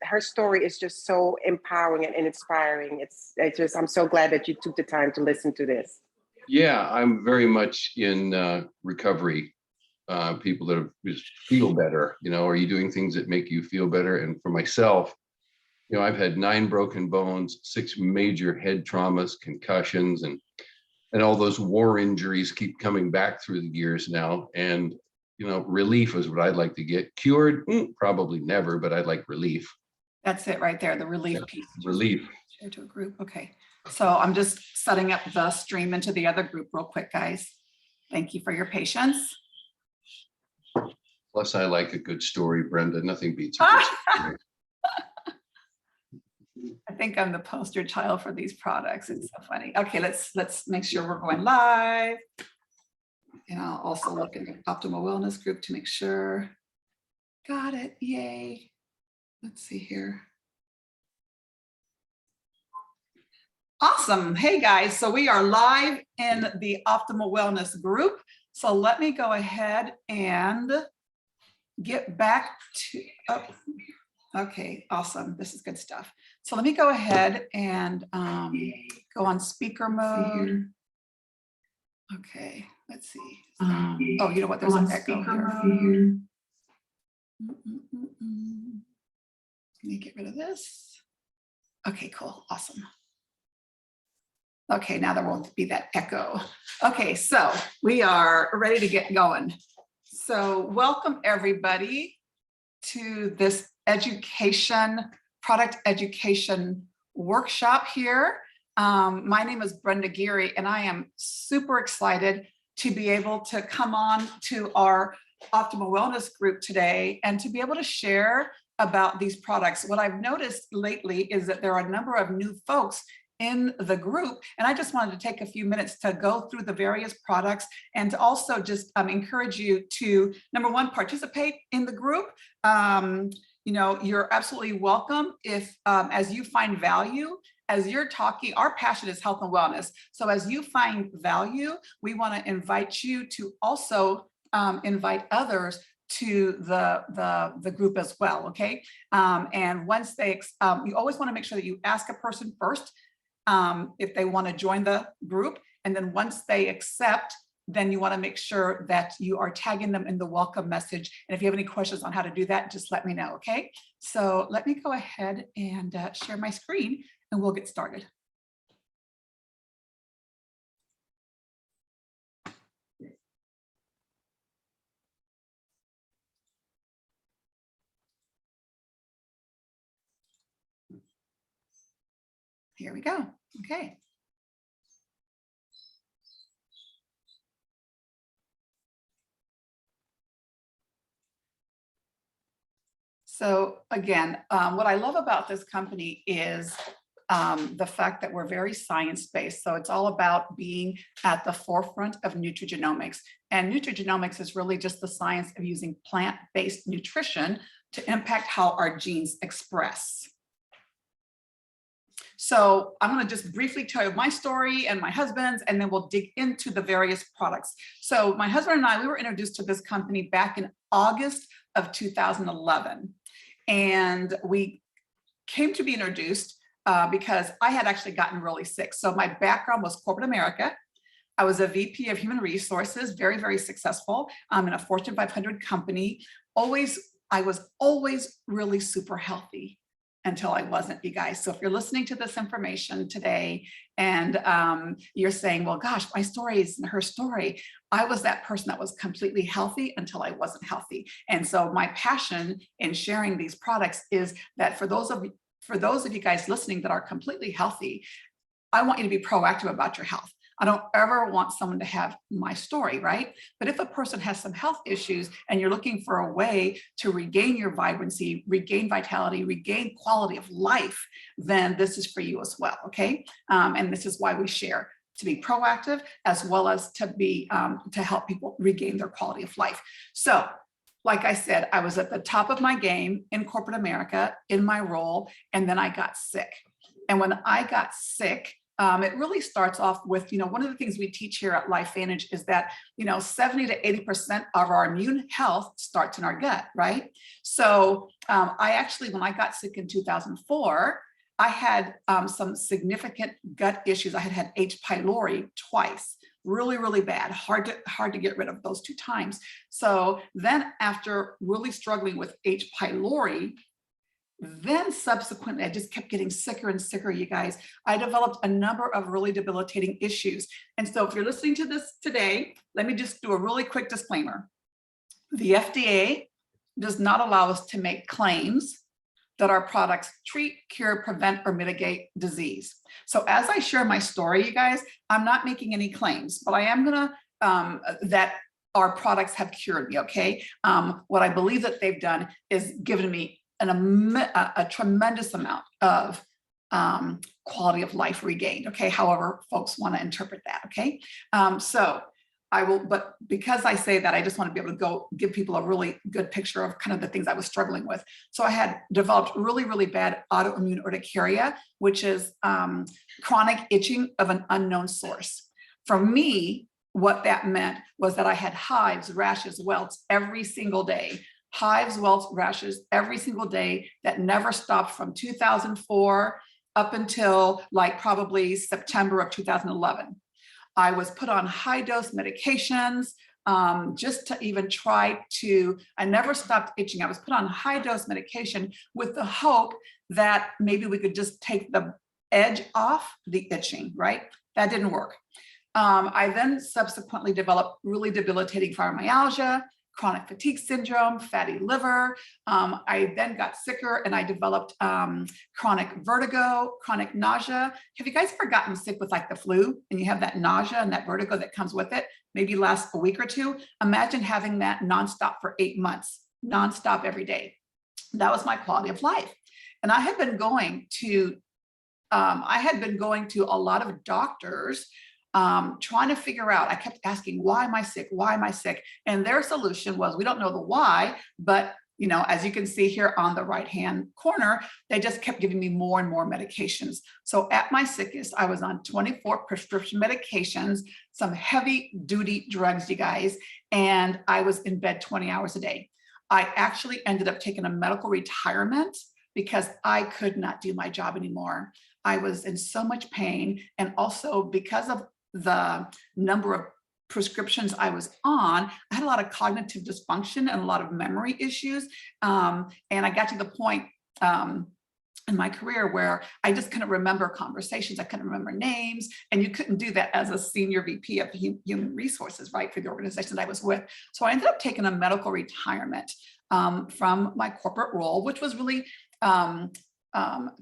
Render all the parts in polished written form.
her story is just so empowering and inspiring. I'm so glad that you took the time to listen to this. Yeah, I'm very much in recovery. People that just feel better, are you doing things that make you feel better? And for myself, I've had 9 broken bones, 6 major head traumas, concussions, and all those war injuries keep coming back through the years now. And, relief is what I'd like to get. Cured, probably never, but I'd like relief. That's it right there, the relief piece. Relief. Share to a group. Okay. So I'm just setting up the stream into the other group real quick, guys. Thank you for your patience. Plus, I like a good story, Brenda. Nothing beats a good story. I think I'm the poster child for these products. It's so funny. Okay, let's make sure we're going live. And I'll also look at the Optimal Wellness group to make sure. Got it. Yay. Let's see here. Awesome. Hey guys, so we are live in the Optimal Wellness group. So let me go ahead and get back to, okay, awesome. This is good stuff. So let me go ahead and go on speaker mode. Okay, let's see. Oh, you know what? There's an echo here. Let me get rid of this. Okay, cool. Awesome. Okay, now there won't be that echo. Okay, so we are ready to get going. So welcome everybody to this product education workshop here. My name is Brenda Geary, and I am super excited to be able to come on to our Optimal Wellness group today and to be able to share about these products. What I've noticed lately is that there are a number of new folks in the group, and I just wanted to take a few minutes to go through the various products and to also just encourage you to, number one, participate in the group. You're absolutely welcome if as you find value, as you're talking, our passion is health and wellness. So as you find value, we want to invite you to also invite others to the group as well, okay? And once they, you always want to make sure that you ask a person first if they want to join the group. And then once they accept, then you want to make sure that you are tagging them in the welcome message. And if you have any questions on how to do that, just let me know, okay? So let me go ahead and share my screen and we'll get started. Here we go. Okay. So again, what I love about this company is the fact that we're very science-based. So it's all about being at the forefront of nutrigenomics. And nutrigenomics is really just the science of using plant-based nutrition to impact how our genes express. So I'm going to just briefly tell you my story and my husband's, and then we'll dig into the various products. So my husband and I, we were introduced to this company back in August of 2011. And we came to be introduced because I had actually gotten really sick. So my background was corporate America. I was a VP of Human Resources, very, very successful in a Fortune 500 company. I was always really super healthy until I wasn't, you guys. So if you're listening to this information today and you're saying, well, gosh, my story isn't her story. I was that person that was completely healthy until I wasn't healthy. And so my passion in sharing these products is that for those of you guys listening that are completely healthy, I want you to be proactive about your health. I don't ever want someone to have my story, right? But if a person has some health issues and you're looking for a way to regain your vibrancy, regain vitality, regain quality of life, then this is for you as well, okay? And this is why we share, to be proactive as well as to be to help people regain their quality of life. So, like I said, I was at the top of my game in corporate America in my role, and then I got sick. And when I got sick, it really starts off with, one of the things we teach here at LifeVantage is that, 70 to 80% of our immune health starts in our gut, right? So I actually, when I got sick in 2004, I had some significant gut issues. I had H. pylori twice, really, really bad, hard to get rid of those 2 times. So then after really struggling with H. pylori, then subsequently, I just kept getting sicker and sicker, you guys. I developed a number of really debilitating issues. And so if you're listening to this today, let me just do a really quick disclaimer. The FDA does not allow us to make claims that our products treat, cure, prevent, or mitigate disease. So as I share my story, you guys, I'm not making any claims, but I am gonna, that our products have cured me, okay? What I believe that they've done is given me a tremendous amount of quality of life regained, okay? However folks wanna interpret that, okay? So I will, but because I say that, I just want to be able to go give people a really good picture of kind of the things I was struggling with. So I had developed really, really bad autoimmune urticaria, which is chronic itching of an unknown source. For me, what that meant was that I had hives, rashes, welts every single day. Hives, welts, rashes every single day that never stopped from 2004 up until like probably September of 2011. I was put on high dose medications just to even try to, I never stopped itching. I was put on high dose medication with the hope that maybe we could just take the edge off the itching, right? That didn't work. I then subsequently developed really debilitating fibromyalgia, chronic fatigue syndrome, fatty liver. I then got sicker and I developed chronic vertigo, chronic nausea. Have you guys ever gotten sick with like the flu and you have that nausea and that vertigo that comes with it? Maybe lasts a week or 2. Imagine having that nonstop for 8 months, nonstop every day. That was my quality of life. And I had been going to a lot of doctors trying to figure out, I kept asking, why am I sick? Why am I sick? And their solution was, we don't know the why, but as you can see here on the right-hand corner, they just kept giving me more and more medications. So at my sickest, I was on 24 prescription medications, some heavy duty drugs, you guys, and I was in bed 20 hours a day. I actually ended up taking a medical retirement because I could not do my job anymore. I was in so much pain. And also because of the number of prescriptions I was on, I had a lot of cognitive dysfunction and a lot of memory issues. And I got to the point in my career where I just couldn't remember conversations. I couldn't remember names. And you couldn't do that as a senior VP of human resources, right, for the organization that I was with. So I ended up taking a medical retirement from my corporate role, which was really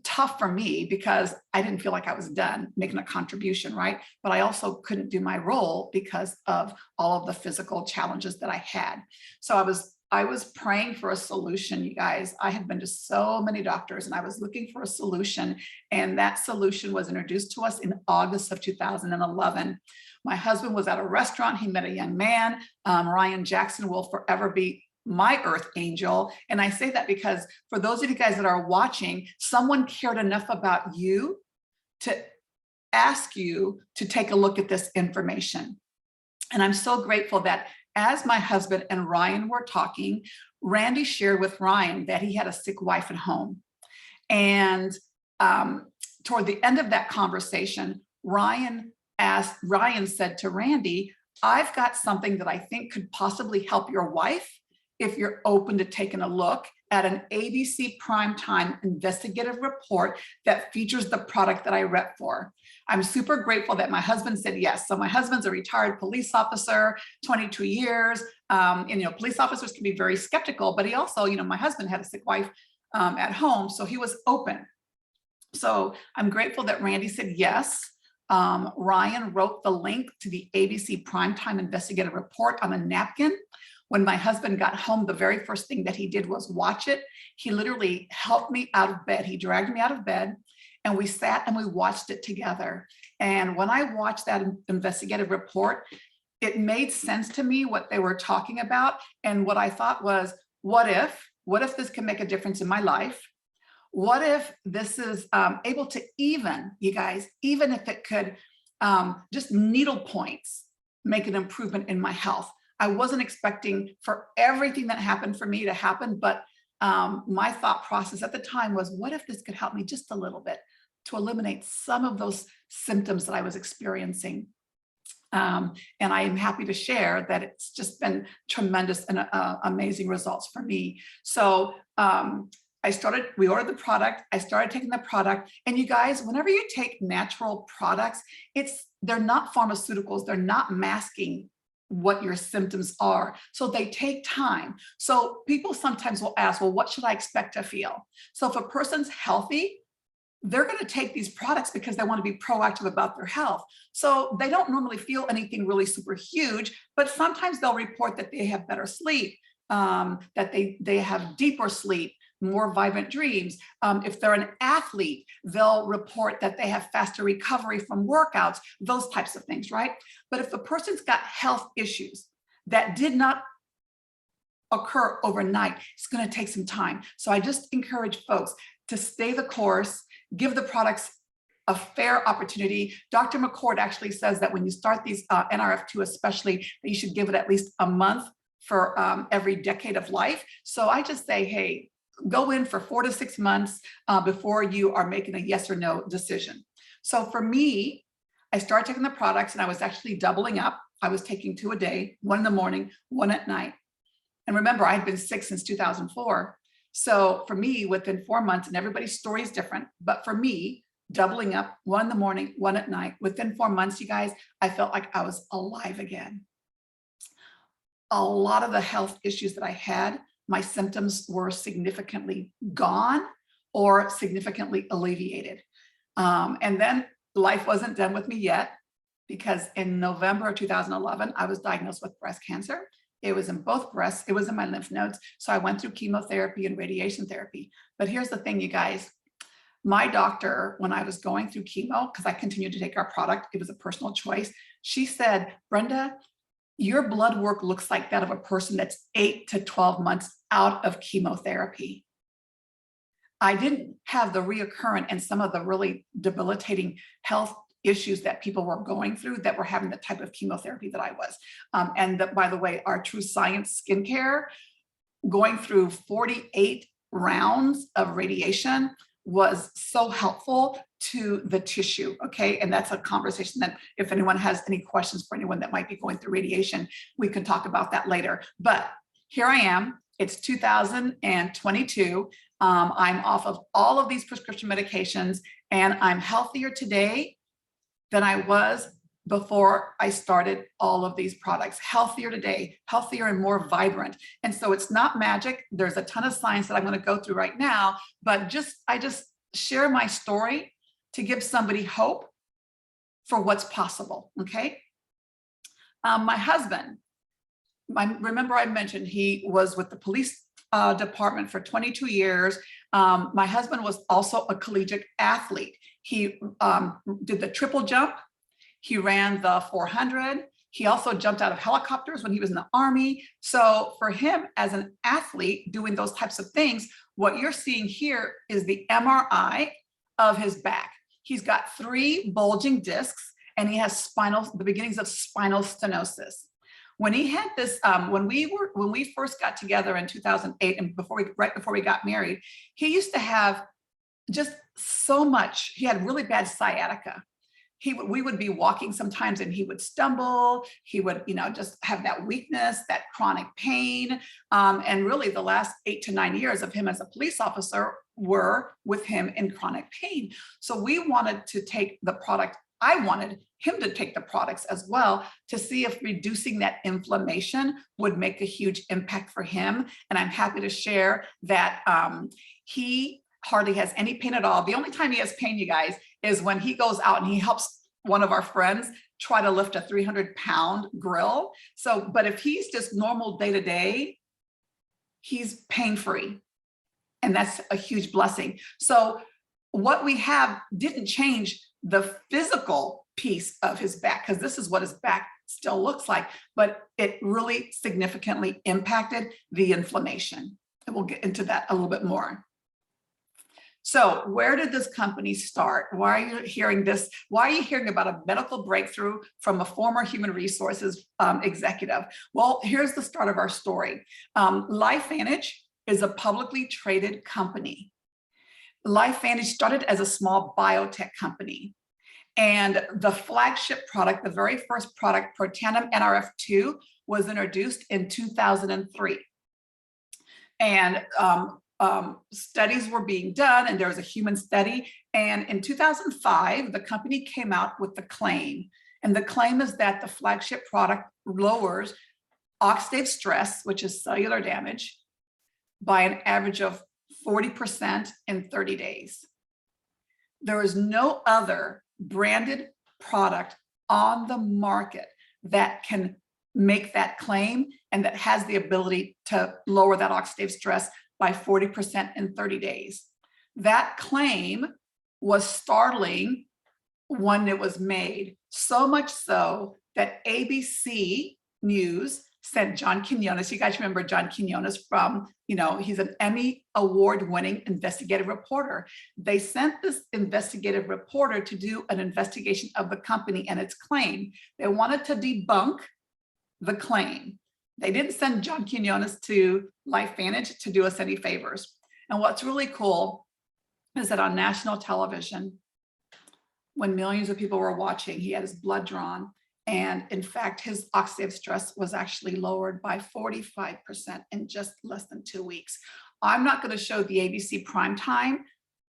tough for me because I didn't feel like I was done making a contribution, right? But I also couldn't do my role because of all of the physical challenges that I had. So I was praying for a solution, you guys. I had been to so many doctors and I was looking for a solution, and that solution was introduced to us in August of 2011. My husband was at a restaurant. He met a young man. Ryan Jackson will forever be my earth angel. And I say that because for those of you guys that are watching, someone cared enough about you to ask you to take a look at this information. And I'm so grateful that as my husband and Ryan were talking, Randy shared with Ryan that he had a sick wife at home. And toward the end of that conversation, Ryan said to Randy, I've got something that I think could possibly help your wife if you're open to taking a look at an ABC primetime investigative report that features the product that I rep for. I'm super grateful that my husband said yes. So my husband's a retired police officer, 22 years. And, police officers can be very skeptical, but he also, my husband had a sick wife at home, so he was open. So I'm grateful that Randy said yes. Ryan wrote the link to the ABC primetime investigative report on a napkin. When my husband got home, the very first thing that he did was watch it. He literally helped me out of bed. He dragged me out of bed and we sat and we watched it together. And when I watched that investigative report, it made sense to me what they were talking about. And what I thought was, what if this can make a difference in my life? what if this is able to even, you guys, even if it could just needle points, make an improvement in my health. I wasn't expecting for everything that happened for me to happen, but my thought process at the time was, what if this could help me just a little bit to eliminate some of those symptoms that I was experiencing? And I am happy to share that it's just been tremendous and amazing results for me. So we ordered the product, I started taking the product, and you guys, whenever you take natural products, they're not pharmaceuticals, they're not masking what your symptoms are. So they take time. So people sometimes will ask, well, what should I expect to feel? So if a person's healthy, they're going to take these products because they want to be proactive about their health. So they don't normally feel anything really super huge, but sometimes they'll report that they have better sleep, that they have deeper sleep, more vibrant dreams. If they're an athlete, they'll report that they have faster recovery from workouts, those types of things, right? But if the person's got health issues that did not occur overnight, it's going to take some time. So I just encourage folks to stay the course, give the products a fair opportunity. Dr. McCord actually says that when you start these Nrf2 especially, that you should give it at least a month for every decade of life. So I just say, hey, go in for 4 to 6 months before you are making a yes or no decision. So for me, I started taking the products and I was actually doubling up. I was taking 2 a day, 1 in the morning, 1 at night. And remember, I had been sick since 2004. So for me, within 4 months, and everybody's story is different, but for me, doubling up, 1 in the morning, 1 at night, within 4 months, you guys, I felt like I was alive again. A lot of the health issues that I had, my symptoms were significantly gone or significantly alleviated. And then life wasn't done with me yet, because in November of 2011, I was diagnosed with breast cancer. It was in both breasts, it was in my lymph nodes. So I went through chemotherapy and radiation therapy. But here's the thing, you guys. My doctor, when I was going through chemo, because I continued to take our product, it was a personal choice. She said, Brenda, your blood work looks like that of a person that's 8 to 12 months out of chemotherapy. I didn't have the reoccurrent and some of the really debilitating health issues that people were going through that were having the type of chemotherapy that I was. And that, by the way, our True Science skincare, going through 48 rounds of radiation was so helpful to the tissue, okay? And that's a conversation that if anyone has any questions for anyone that might be going through radiation, we can talk about that later. But here I am, it's 2022. I'm off of all of these prescription medications and I'm healthier today than I was before I started all of these products. Healthier today, healthier and more vibrant. And so it's not magic. There's a ton of science that I'm going to go through right now, but I just share my story to give somebody hope for what's possible, okay? My husband, remember I mentioned he was with the police department for 22 years. My husband was also a collegiate athlete. He did the triple jump. He ran the 400. He also jumped out of helicopters when he was in the Army. So for him as an athlete doing those types of things, what you're seeing here is the MRI of his back. He's got 3 bulging discs and he has the beginnings of spinal stenosis. When he had this, when we first got together in 2008 and right before we got married, he used to have just so much, he had really bad sciatica. We would be walking sometimes and he would stumble. He would, just have that weakness, that chronic pain. And really the last 8 to 9 years of him as a police officer were with him in chronic pain. So we wanted to take the product. I wanted him to take the products as well to see if reducing that inflammation would make a huge impact for him. And I'm happy to share that he hardly has any pain at all. The only time he has pain, you guys, is when he goes out and he helps one of our friends try to lift a 300-pound grill. So, but if he's just normal day to day, he's pain-free. And that's a huge blessing. So what we have didn't change the physical piece of his back, because this is what his back still looks like, but it really significantly impacted the inflammation. And we'll get into that a little bit more. So where did this company start? Why are you hearing this? Why are you hearing about a medical breakthrough from a former human resources executive? Well, here's the start of our story. LifeVantage is a publicly traded company. LifeVantage started as a small biotech company. And the flagship product, the very first product, Protandim Nrf1, was introduced in 2003. And studies were being done, and there was a human study. And in 2005, the company came out with the claim. And the claim is that the flagship product lowers oxidative stress, which is cellular damage, by an average of 40% in 30 days. There is no other branded product on the market that can make that claim and that has the ability to lower that oxidative stress by 40% in 30 days. That claim was startling when it was made, so much so that ABC News sent John Quinones. You guys remember John Quinones from, he's an Emmy award-winning investigative reporter. They sent this investigative reporter to do an investigation of the company and its claim. They wanted to debunk the claim. They didn't send John Quinones to LifeVantage to do us any favors. And what's really cool is that on national television, when millions of people were watching, he had his blood drawn. And in fact, his oxidative stress was actually lowered by 45% in just less than 2 weeks. I'm not going to show the ABC primetime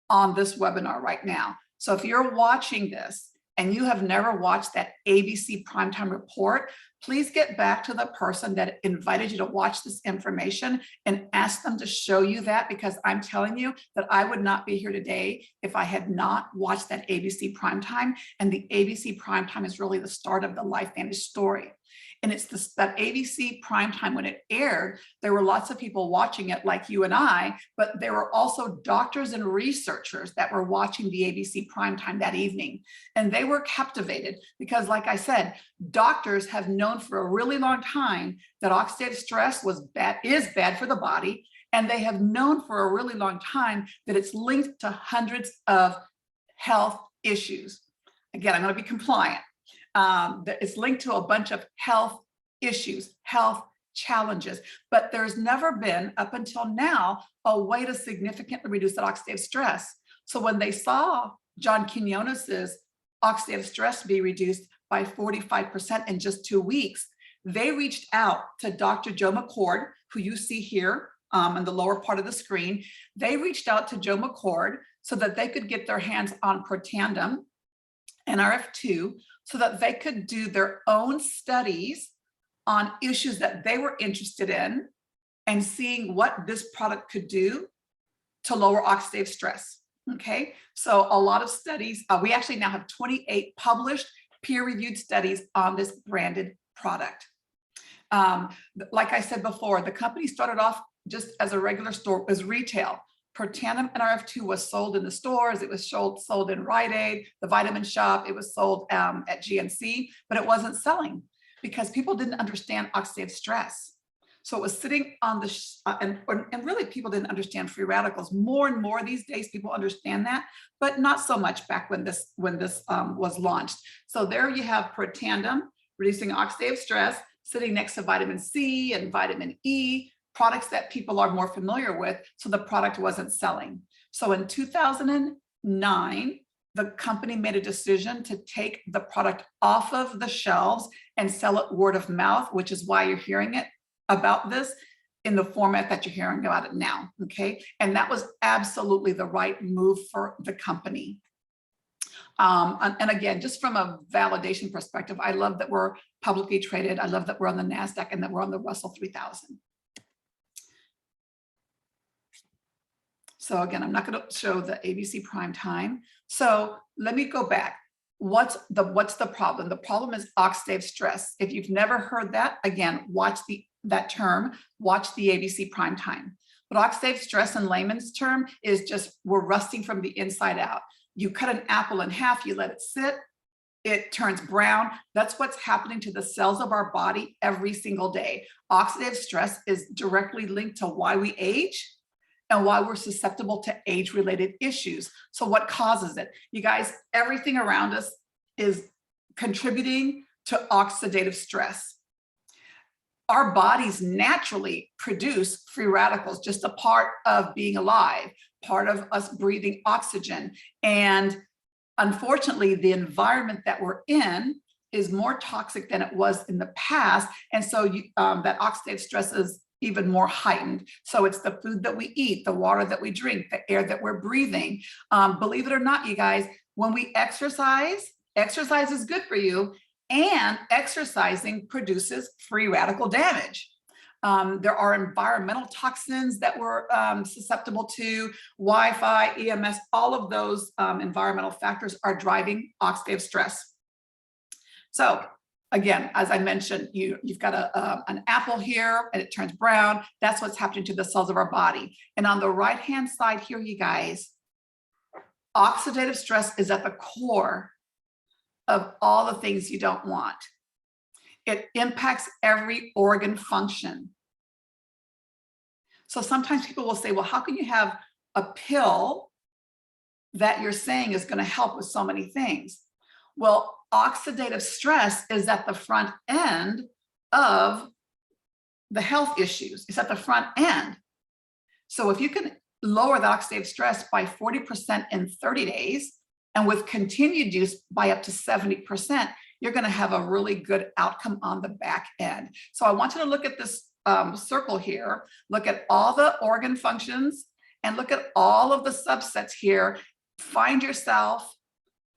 on this webinar right now. So if you're watching this and you have never watched that ABC primetime report, please get back to the person that invited you to watch this information and ask them to show you that, because I'm telling you that I would not be here today if I had not watched that ABC primetime. And the ABC primetime is really the start of the LifeVantage story. And it's that ABC primetime, when it aired, there were lots of people watching it like you and I, but there were also doctors and researchers that were watching the ABC primetime that evening. And they were captivated because, like I said, doctors have known for a really long time that oxidative stress is bad for the body. And they have known for a really long time that it's linked to hundreds of health issues. Again, I'm going to be compliant. It's linked to a bunch of health issues, health challenges, but there's never been, up until now, a way to significantly reduce that oxidative stress. So when they saw John Quinones's oxidative stress be reduced by 45% in just 2 weeks, they reached out to Dr. Joe McCord, who you see here in the lower part of the screen. They reached out to Joe McCord so that they could get their hands on Protandim Nrf1, so that they could do their own studies on issues that they were interested in and seeing what this product could do to lower oxidative stress. Okay, so a lot of studies, we actually now have 28 published peer-reviewed studies on this branded product. Like I said before, the company started off just as a regular store, as retail. Protandim Nrf1 was sold in the stores. It was sold in Rite Aid, the Vitamin Shop. It was sold at GNC, but it wasn't selling because people didn't understand oxidative stress. So it was sitting on the, and really people didn't understand free radicals. More and more these days, people understand that, but not so much back when this was launched. So there you have Protandim reducing oxidative stress, sitting next to vitamin C and vitamin E, products that people are more familiar with, so the product wasn't selling. So in 2009, the company made a decision to take the product off of the shelves and sell it word of mouth, which is why you're hearing it about this in the format that you're hearing about it now, okay? And that was absolutely the right move for the company. And again, just from a validation perspective, I love that we're publicly traded. I love that we're on the NASDAQ and that we're on the Russell 3000. So again, I'm not going to show the ABC prime time. So let me go back. What's the problem? The problem is oxidative stress. If you've never heard that, again, watch that term, watch the ABC prime time. But oxidative stress in layman's term is just we're rusting from the inside out. You cut an apple in half, you let it sit, it turns brown. That's what's happening to the cells of our body every single day. Oxidative stress is directly linked to why we age and why we're susceptible to age-related issues. So what causes it? You guys, everything around us is contributing to oxidative stress. Our bodies naturally produce free radicals, just a part of being alive, part of us breathing oxygen. And unfortunately, the environment that we're in is more toxic than it was in the past. And so that oxidative stress is even more heightened. So it's the food that we eat, the water that we drink, the air that we're breathing. Believe it or not, you guys, when we exercise is good for you, and exercising produces free radical damage. There are environmental toxins that we're susceptible to, Wi-Fi, EMS, all of those environmental factors are driving oxidative stress. So again, as I mentioned, you've got an apple here and it turns brown. That's what's happening to the cells of our body. And on the right-hand side here, you guys, oxidative stress is at the core of all the things you don't want. It impacts every organ function. So sometimes people will say, well, how can you have a pill that you're saying is going to help with so many things? Well, oxidative stress is at the front end of the health issues. It's at the front end. So if you can lower the oxidative stress by 40% in 30 days, and with continued use by up to 70%, you're going to have a really good outcome on the back end. So I want you to look at this circle here, look at all the organ functions, and look at all of the subsets here. Find yourself,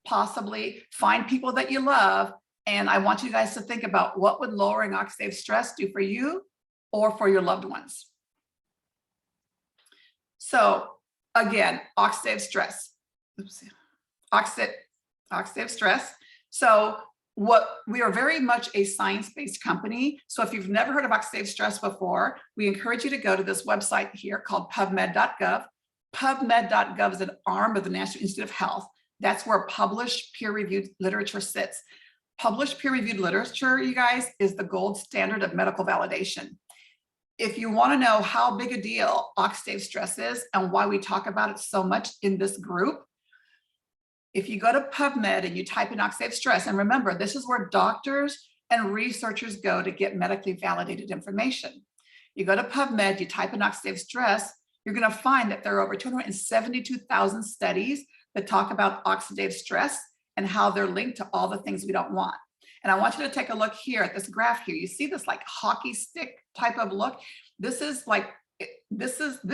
possibly find people that you love, and I want you guys to think about what would lowering oxidative stress do for you or for your loved ones. So again, oxidative stress. Oops. Oxidative stress. So what we are very much a science-based company. So if you've never heard of oxidative stress before, we encourage you to go to this website here called pubmed.gov. Pubmed.gov is an arm of the National Institute of Health. That's where published peer-reviewed literature sits. Published peer-reviewed literature, you guys, is the gold standard of medical validation. If you want to know how big a deal oxidative stress is and why we talk about it so much in this group, if you go to PubMed and you type in oxidative stress, and remember, this is where doctors and researchers go to get medically validated information. You go to PubMed, you type in oxidative stress, you're going to find that there are over 272,000 studies that talk about oxidative stress and how they're linked to all the things we don't want. And I want you to take a look here at this graph here. You see this like hockey stick type of look. This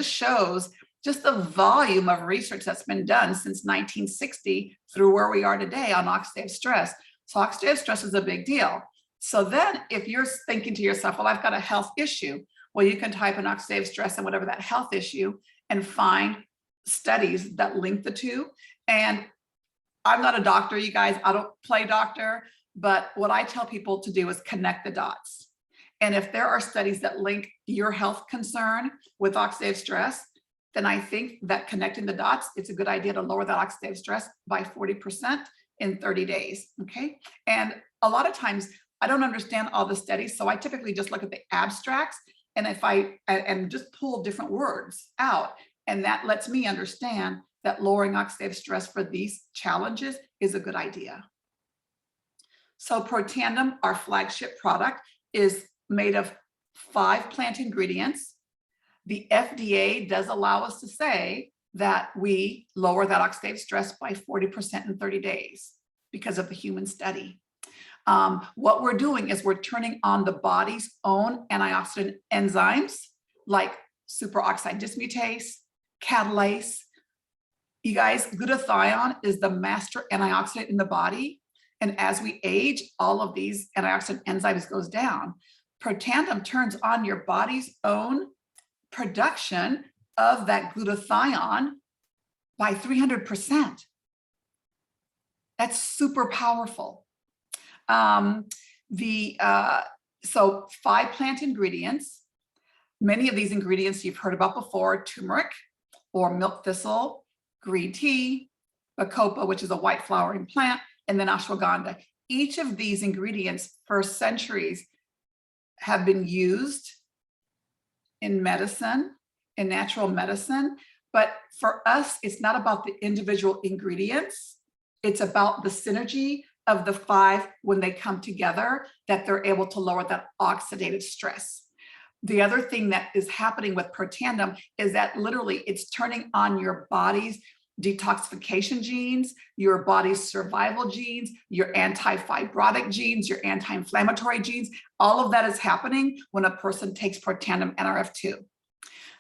shows just the volume of research that's been done since 1960 through where we are today on oxidative stress. So oxidative stress is a big deal. So then if you're thinking to yourself, well, I've got a health issue, well, you can type in oxidative stress and whatever that health issue and find studies that link the two. And I'm not a doctor, you guys, I don't play doctor, but what I tell people to do is connect the dots. And if there are studies that link your health concern with oxidative stress, then I think that connecting the dots, it's a good idea to lower that oxidative stress by 40% in 30 days, okay? And a lot of times I don't understand all the studies, so I typically just look at the abstracts and and just pull different words out. And that lets me understand that lowering oxidative stress for these challenges is a good idea. So Protandim, our flagship product, is made of 5 plant ingredients. The FDA does allow us to say that we lower that oxidative stress by 40% in 30 days because of the human study. What we're doing is we're turning on the body's own antioxidant enzymes like superoxide dismutase, catalase. You guys, glutathione is the master antioxidant in the body. And as we age, all of these antioxidant enzymes goes down. Protandim turns on your body's own production of that glutathione by 300%. That's super powerful. So 5 plant ingredients. Many of these ingredients you've heard about before: turmeric or milk thistle, green tea, bacopa, which is a white flowering plant, and then ashwagandha. Each of these ingredients for centuries have been used in medicine in natural medicine, but for us, it's not about the individual ingredients. It's about the synergy of the 5 when they come together, that they're able to lower that oxidative stress. The other thing that is happening with Protandim is that literally it's turning on your body's detoxification genes, your body's survival genes, your anti-fibrotic genes, your anti-inflammatory genes. All of that is happening when a person takes Protandim Nrf1.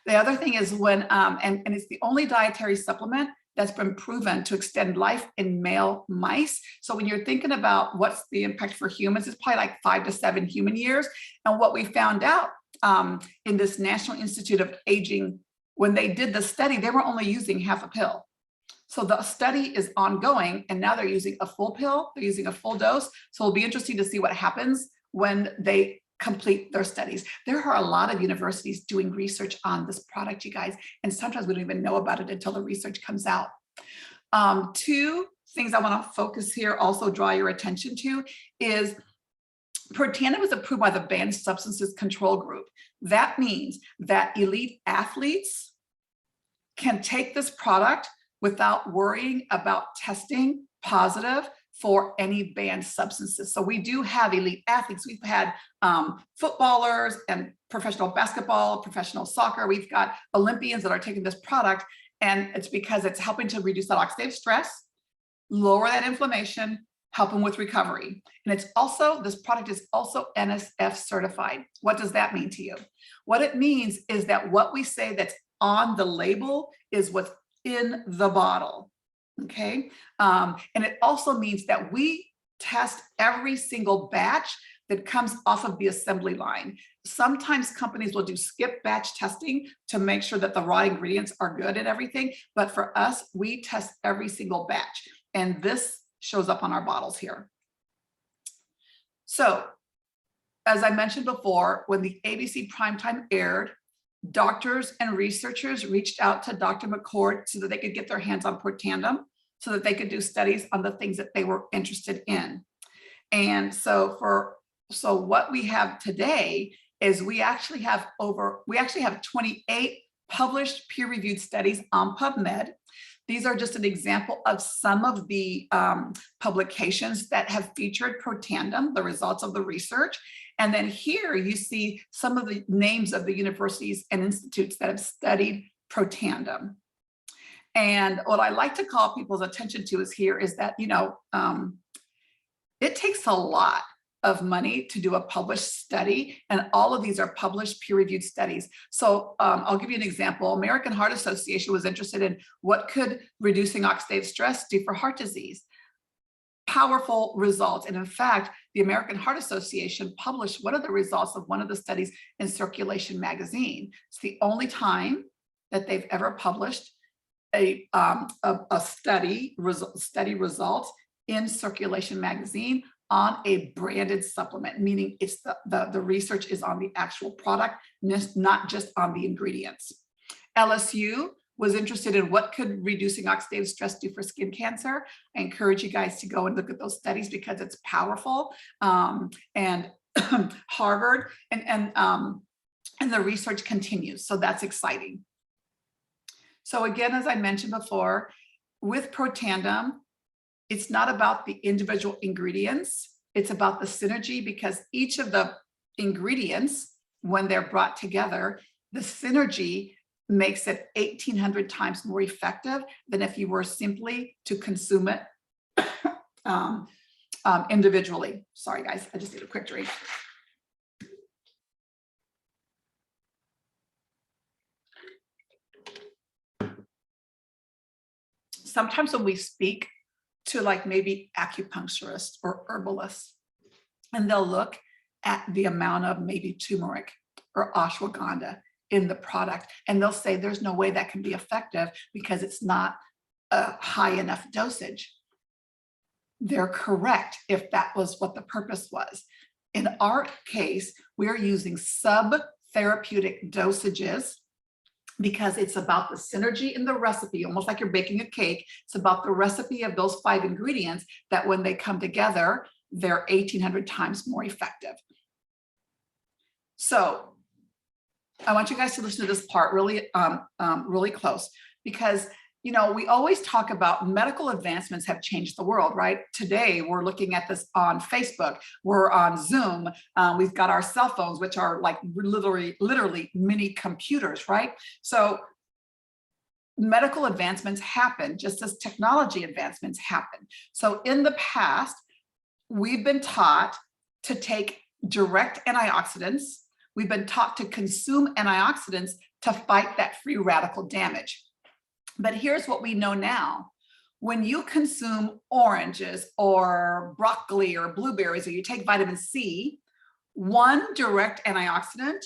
The other thing is when, and it's the only dietary supplement that's been proven to extend life in male mice. So when you're thinking about what's the impact for humans, it's probably like 5 to 7 human years. And what we found out in this National Institute of Aging, when they did the study, they were only using half a pill. So the study is ongoing, and now they're using a full pill, they're using a full dose. So it'll be interesting to see what happens when they complete their studies. There are a lot of universities doing research on this product, you guys, and sometimes we don't even know about it until the research comes out. 2 things I want to focus here, also draw your attention to, is Protandim was approved by the Banned Substances Control Group. That means that elite athletes can take this product without worrying about testing positive for any banned substances. So we do have elite athletes. We've had footballers and professional basketball, professional soccer. We've got Olympians that are taking this product, and it's because it's helping to reduce that oxidative stress, lower that inflammation, help them with recovery. And it's also, this product is also Nsf certified. What does that mean to you? What it means is that what we say that's on the label is what's in the bottle. Okay. And it also means that we test every single batch that comes off of the assembly line. Sometimes companies will do skip batch testing to make sure that the raw ingredients are good and everything. But for us, we test every single batch. And this shows up on our bottles here. So, as I mentioned before, when the ABC primetime aired, doctors and researchers reached out to Dr. McCord so that they could get their hands on Protandim, so that they could do studies on the things that they were interested in. And so what we have today is we actually have 28 published peer-reviewed studies on Pubmed. These are just an example of some of the publications that have featured Protandim, the results of the research. And then here you see some of the names of the universities and institutes that have studied Protandim. And what I like to call people's attention to is that, it takes a lot of money to do a published study, and all of these are published peer-reviewed studies. So I'll give you an example. American Heart Association was interested in what could reducing oxidative stress do for heart disease. Powerful results. And in fact, the American Heart Association published one of the results of one of the studies in Circulation magazine. It's the only time that they've ever published a study results in Circulation magazine on a branded supplement, meaning it's the research is on the actual product, not just on the ingredients. LSU was interested in what could reducing oxidative stress do for skin cancer. I encourage you guys to go and look at those studies because it's powerful. And Harvard and the research continues, so that's exciting. So again, as I mentioned before, with Protandim, it's not about the individual ingredients, it's about the synergy, because each of the ingredients, when they're brought together, the synergy makes it 1,800 times more effective than if you were simply to consume it individually. Sorry guys, I just need a quick drink. Sometimes when we speak to like maybe acupuncturists or herbalists, and they'll look at the amount of maybe turmeric or ashwagandha in the product, and they'll say there's no way that can be effective because it's not a high enough dosage. They're correct if that was what the purpose was. In our case, we're using sub-therapeutic dosages because it's about the synergy in the recipe, almost like you're baking a cake. It's about the recipe of those 5 ingredients that when they come together, they're 1,800 times more effective. So I want you guys to listen to this part really, really close, because we always talk about medical advancements have changed the world, right? Today, we're looking at this on Facebook, we're on Zoom, we've got our cell phones, which are like literally mini computers, right? So medical advancements happen just as technology advancements happen. So in the past, we've been taught to take direct antioxidants. We've been taught to consume antioxidants to fight that free radical damage. But here's what we know now. When you consume oranges or broccoli or blueberries, or you take vitamin C, one direct antioxidant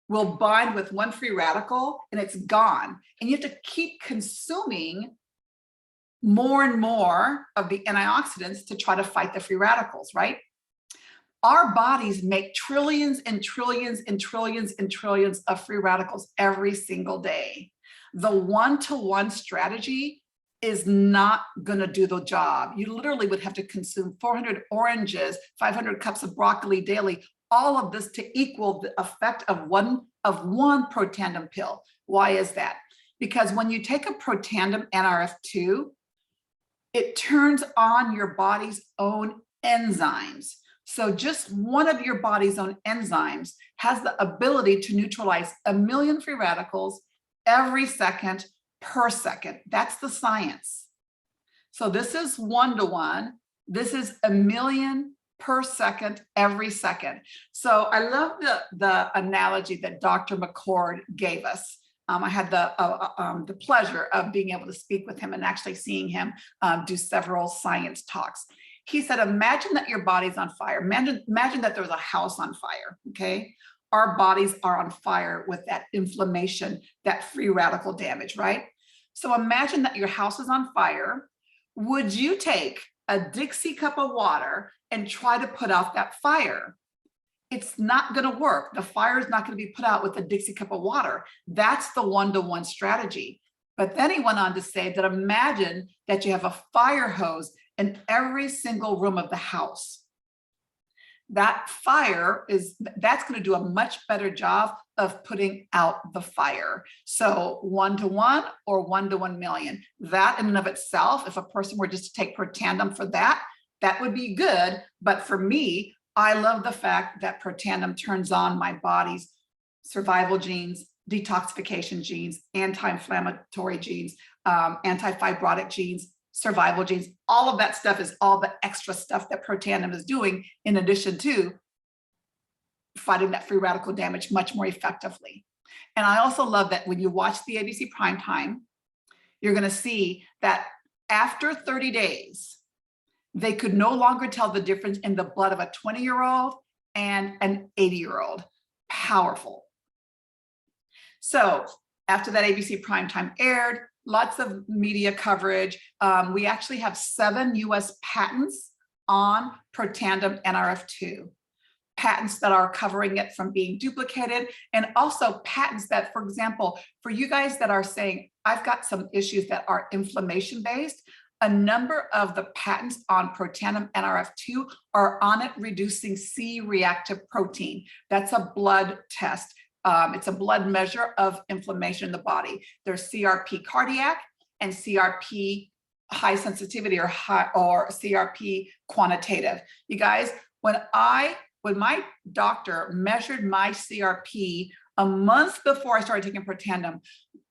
will bind with one free radical and it's gone. And you have to keep consuming more and more of the antioxidants to try to fight the free radicals, right? Our bodies make trillions and trillions and trillions and trillions of free radicals every single day. The one-to-one strategy is not going to do the job. You literally would have to consume 400 oranges, 500 cups of broccoli daily, all of this to equal the effect of one Protandim pill. Why is that? Because when you take a Protandim Nrf1, it turns on your body's own enzymes. So just one of your body's own enzymes has the ability to neutralize 1 million free radicals every second per second. That's the science. So this is 1-to-1. This is 1 million per second, every second. So I love the analogy that Dr. McCord gave us. I had the pleasure of being able to speak with him and actually seeing him do several science talks. He said, imagine that your body's on fire. Imagine that there's a house on fire, okay? Our bodies are on fire with that inflammation, that free radical damage, right? So imagine that your house is on fire. Would you take a Dixie cup of water and try to put out that fire? It's not going to work. The fire is not going to be put out with a Dixie cup of water. That's the one-to-one strategy. But then he went on to say that imagine that you have a fire hose in every single room of the house. That fire that's going to do a much better job of putting out the fire. So 1-to-1 or 1-to-1 million. That in and of itself, if a person were just to take Protandim for that, that would be good. But for me, I love the fact that Protandim turns on my body's survival genes, detoxification genes, anti-inflammatory genes, anti-fibrotic genes, survival genes. All of that stuff is all the extra stuff that Protandim is doing in addition to fighting that free radical damage much more effectively. And I also love that when you watch the ABC primetime, you're going to see that after 30 days, they could no longer tell the difference in the blood of a 20-year-old and an 80-year-old. Powerful. So after that ABC primetime aired, lots of media coverage. We actually have 7 US patents on Protandim Nrf1. Patents that are covering it from being duplicated, and also patents that, for example, for you guys that are saying, I've got some issues that are inflammation-based, a number of the patents on Protandim Nrf1 are on it reducing C-reactive protein. That's a blood test. It's a blood measure of inflammation in the body. There's CRP cardiac and CRP high sensitivity or CRP quantitative. You guys, when my doctor measured my CRP a month before I started taking Protandim,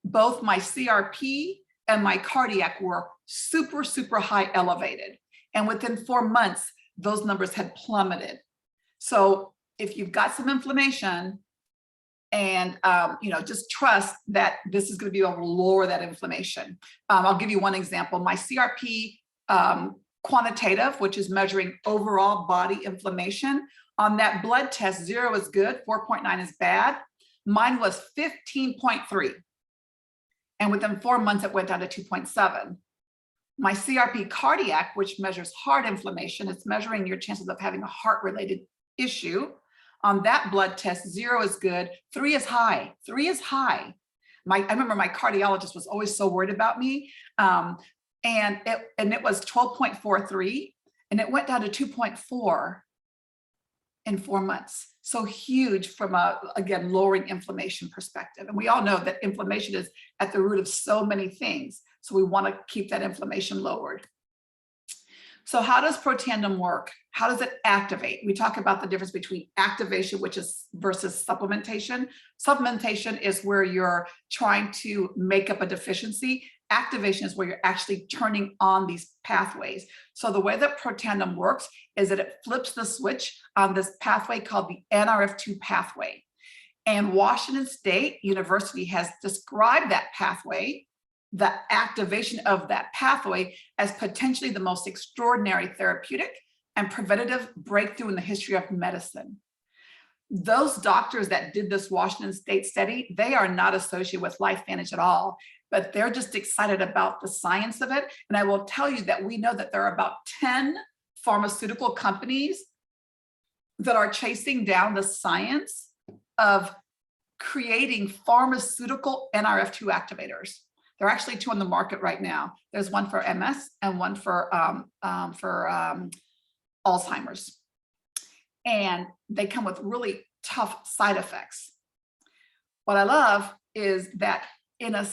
both my CRP and my cardiac were super, super high elevated. And within 4 months, those numbers had plummeted. So if you've got some inflammation, and just trust that this is going to be able to lower that inflammation. I'll give you one example. My CRP quantitative, which is measuring overall body inflammation, on that blood test, 0 is good, 4.9 is bad. Mine was 15.3. And within 4 months, it went down to 2.7. My CRP cardiac, which measures heart inflammation, it's measuring your chances of having a heart-related issue. On that blood test, 0 is good, 3 is high. 3 is high. I remember my cardiologist was always so worried about me. And it was 12.43, and it went down to 2.4. in 4 months. So huge from a, again, lowering inflammation perspective. And we all know that inflammation is at the root of so many things. So we want to keep that inflammation lowered. So how does Protandim work? How does it activate? We talk about the difference between activation, which is versus supplementation. Supplementation is where you're trying to make up a deficiency. Activation is where you're actually turning on these pathways. So the way that Protandim works is that it flips the switch on this pathway called the Nrf2 pathway. And Washington State University has described that pathway, the activation of that pathway, as potentially the most extraordinary therapeutic and preventative breakthrough in the history of medicine. Those doctors that did this Washington State study, they are not associated with LifeVantage at all, but they're just excited about the science of it. And I will tell you that we know that there are about 10 pharmaceutical companies that are chasing down the science of creating pharmaceutical Nrf2 activators. There are actually 2 on the market right now. There's one for MS and one for Alzheimer's. And they come with really tough side effects. What I love is that in a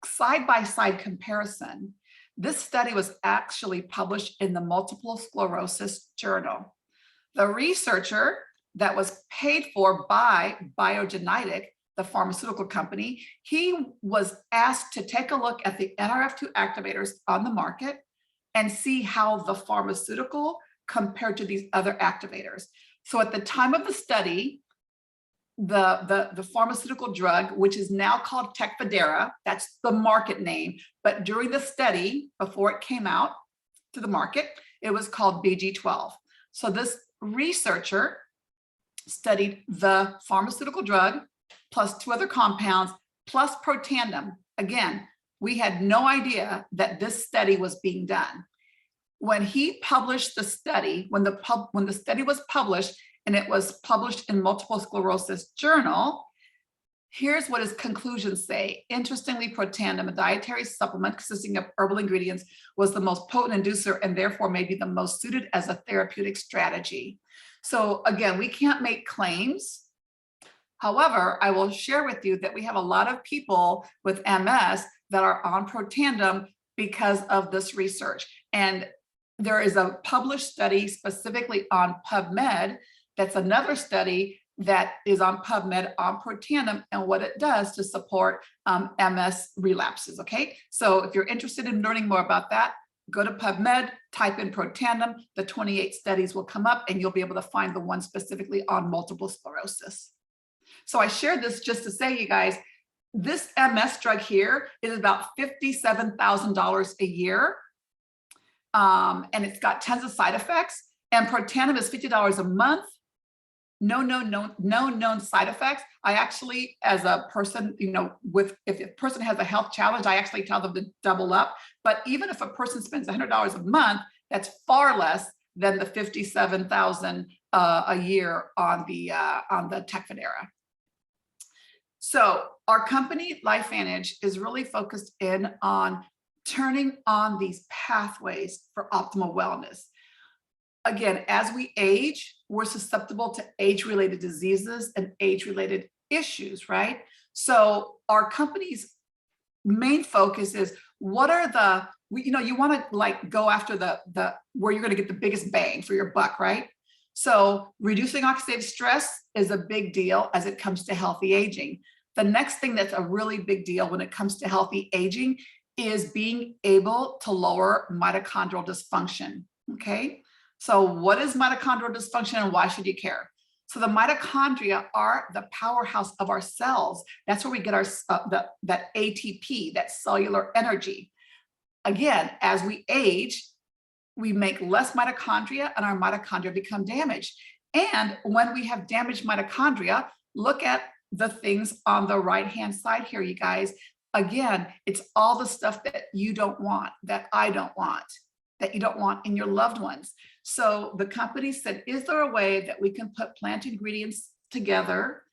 side-by-side comparison, this study was actually published in the Multiple Sclerosis Journal. The researcher that was paid for by Biogenetic, the pharmaceutical company, he was asked to take a look at the Nrf2 activators on the market and see how the pharmaceutical compared to these other activators. So at the time of the study, the pharmaceutical drug, which is now called Tecfidera, that's the market name, but during the study, before it came out to the market, it was called BG12. So this researcher studied the pharmaceutical drug plus 2 other compounds plus Protandim. Again, we had no idea that this study was being done. When he published the study, when the study was published, and it was published in Multiple Sclerosis Journal, here's what his conclusions say. Interestingly, Protandim, a dietary supplement consisting of herbal ingredients, was the most potent inducer and therefore may be the most suited as a therapeutic strategy. So again, we can't make claims. However, I will share with you that we have a lot of people with MS that are on Protandim because of this research. And there is a published study specifically on Pubmed. That's another study that is on Pubmed on Protandim and what it does to support MS relapses, okay? So if you're interested in learning more about that, go to Pubmed, type in Protandim, the 28 studies will come up and you'll be able to find the one specifically on multiple sclerosis. So I shared this just to say, you guys, this MS drug here is about $57,000 a year. And it's got tons of side effects, and Protandim is $50 a month. No known side effects. I actually, as a person, you know, if a person has a health challenge, I actually tell them to double up. But even if a person spends $100 a month, that's far less than the $57,000 a year on the Tecfidera. So our company, LifeVantage, is really focused in on turning on these pathways for optimal wellness. Again, as we age, we're susceptible to age-related diseases and age-related issues, right? So our company's main focus is what are the, you want to like go after the where you're going to get the biggest bang for your buck, right? So reducing oxidative stress is a big deal as it comes to healthy aging. The next thing that's a really big deal when it comes to healthy aging is being able to lower mitochondrial dysfunction, okay? So what is mitochondrial dysfunction and why should you care? So the mitochondria are the powerhouse of our cells. That's where we get our that ATP, that cellular energy. Again, as we age, we make less mitochondria and our mitochondria become damaged. And when we have damaged mitochondria, look at the things on the right-hand side here, you guys. Again, it's all the stuff that you don't want, that I don't want, that you don't want in your loved ones. So the company said, is there a way that we can put plant ingredients together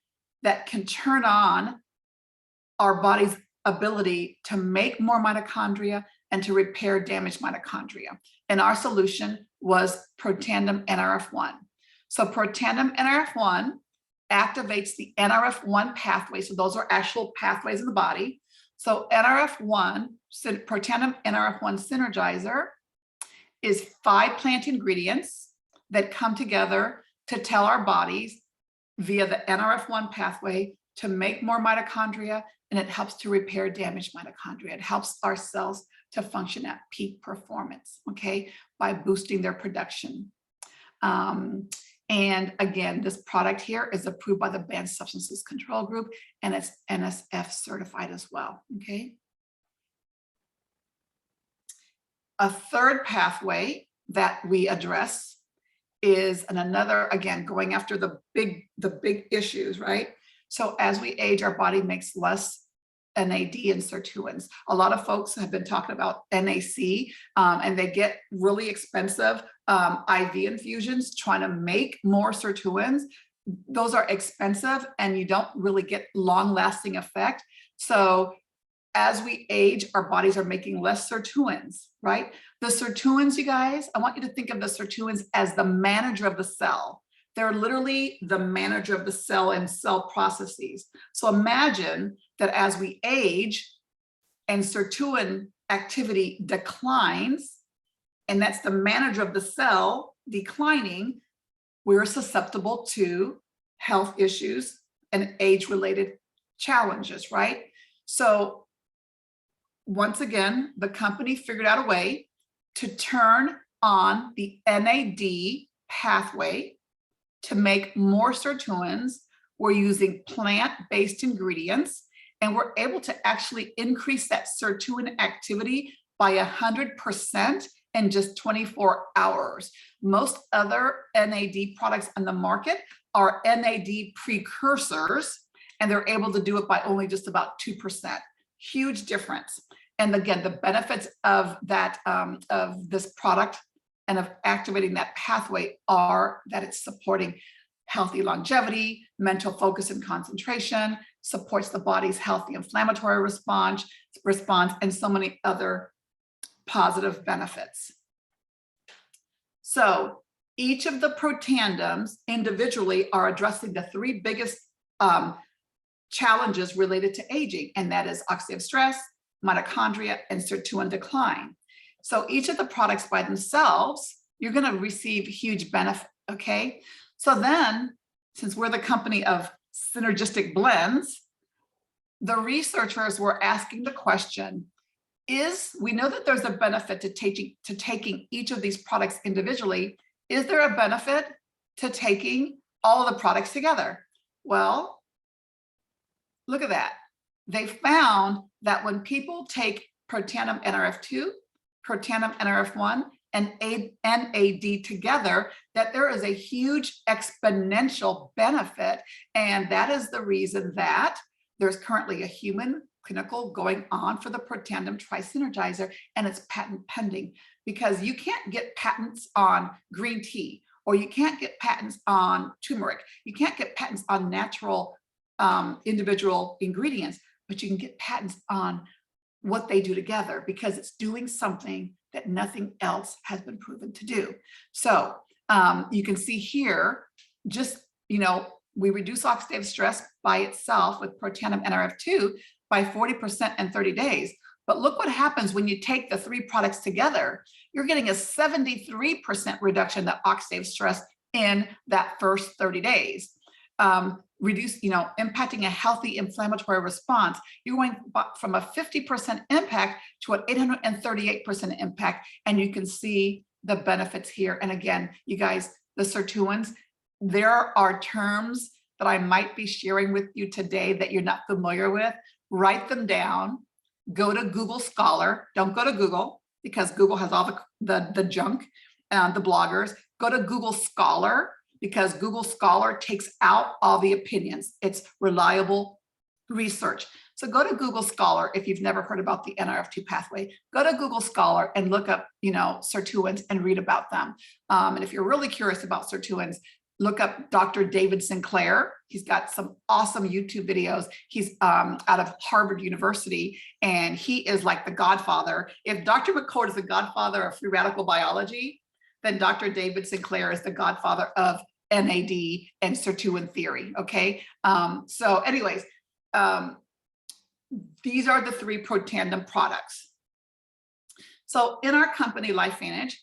that can turn on our body's ability to make more mitochondria and to repair damaged mitochondria? And our solution was Protandim Nrf1. So Protandim Nrf1 activates the Nrf1 pathway. So those are actual pathways in the body. So Nrf1, Protandim Nrf1 Synergizer is 5 plant ingredients that come together to tell our bodies via the Nrf1 pathway to make more mitochondria, and it helps to repair damaged mitochondria. It helps our cells to function at peak performance, okay, by boosting their production. And again, this product here is approved by the Banned Substances Control Group, and it's Nsf certified as well, okay? A third pathway that we address is another, again, going after the big issues, right? So as we age, our body makes less NAD and sirtuins. A lot of folks have been talking about NAC, and they get really expensive IV infusions trying to make more sirtuins. Those are expensive and you don't really get long-lasting effect. So as we age, our bodies are making less sirtuins, right? The sirtuins, you guys, I want you to think of the sirtuins as the manager of the cell. They're literally the manager of the cell and cell processes. So imagine that as we age and sirtuin activity declines, and that's the manager of the cell declining, we're susceptible to health issues and age-related challenges, right? So once again, the company figured out a way to turn on the NAD pathway to make more sirtuins. We're using plant-based ingredients, and we're able to actually increase that sirtuin activity by 100% in just 24 hours. Most other NAD products on the market are NAD precursors, and they're able to do it by only just about 2%. Huge difference. And again, the benefits of that, of this product and of activating that pathway are that it's supporting healthy longevity, mental focus and concentration, supports the body's healthy inflammatory response, and so many other positive benefits. So each of the protandims individually are addressing the 3 biggest challenges related to aging, and that is oxidative stress, mitochondria, and sirtuin decline. So each of the products by themselves, you're going to receive huge benefit, okay? So then, since we're the company of synergistic blends, the researchers were asking the question, we know that there's a benefit to taking each of these products individually. Is there a benefit to taking all of the products together? Well, look at that. They found that when people take Protandim Nrf2, Protandim Nrf1, and NAD together, that there is a huge exponential benefit. And that is the reason that there's currently a human clinical going on for the Protandim Synergizer, and it's patent pending, because you can't get patents on green tea, or you can't get patents on turmeric. You can't get patents on natural individual ingredients, but you can get patents on what they do together, because it's doing something that nothing else has been proven to do. So you can see here, just, we reduce oxidative stress by itself with Protandim Nrf2 by 40% in 30 days. But look what happens when you take the 3 products together. You're getting a 73% reduction in oxidative stress in that first 30 days. Impacting a healthy inflammatory response. You're going from a 50% impact to an 838% impact, and you can see the benefits here. And again, you guys, the sirtuins, there are terms that I might be sharing with you today that you're not familiar with. Write them down. Go to Google Scholar. Don't go to Google, because Google has all the junk, the bloggers. Go to Google Scholar, because Google Scholar takes out all the opinions. It's reliable research. So go to Google Scholar if you've never heard about the Nrf2 pathway. Go to Google Scholar and look up, sirtuins and read about them. And if you're really curious about sirtuins, look up Dr. David Sinclair. He's got some awesome YouTube videos. He's out of Harvard University, and he is like the godfather. If Dr. McCord is the godfather of free radical biology, then Dr. David Sinclair is the godfather of NAD and sirtuin theory, okay? So anyways, these are the 3 Protandim products. So in our company, LifeVantage,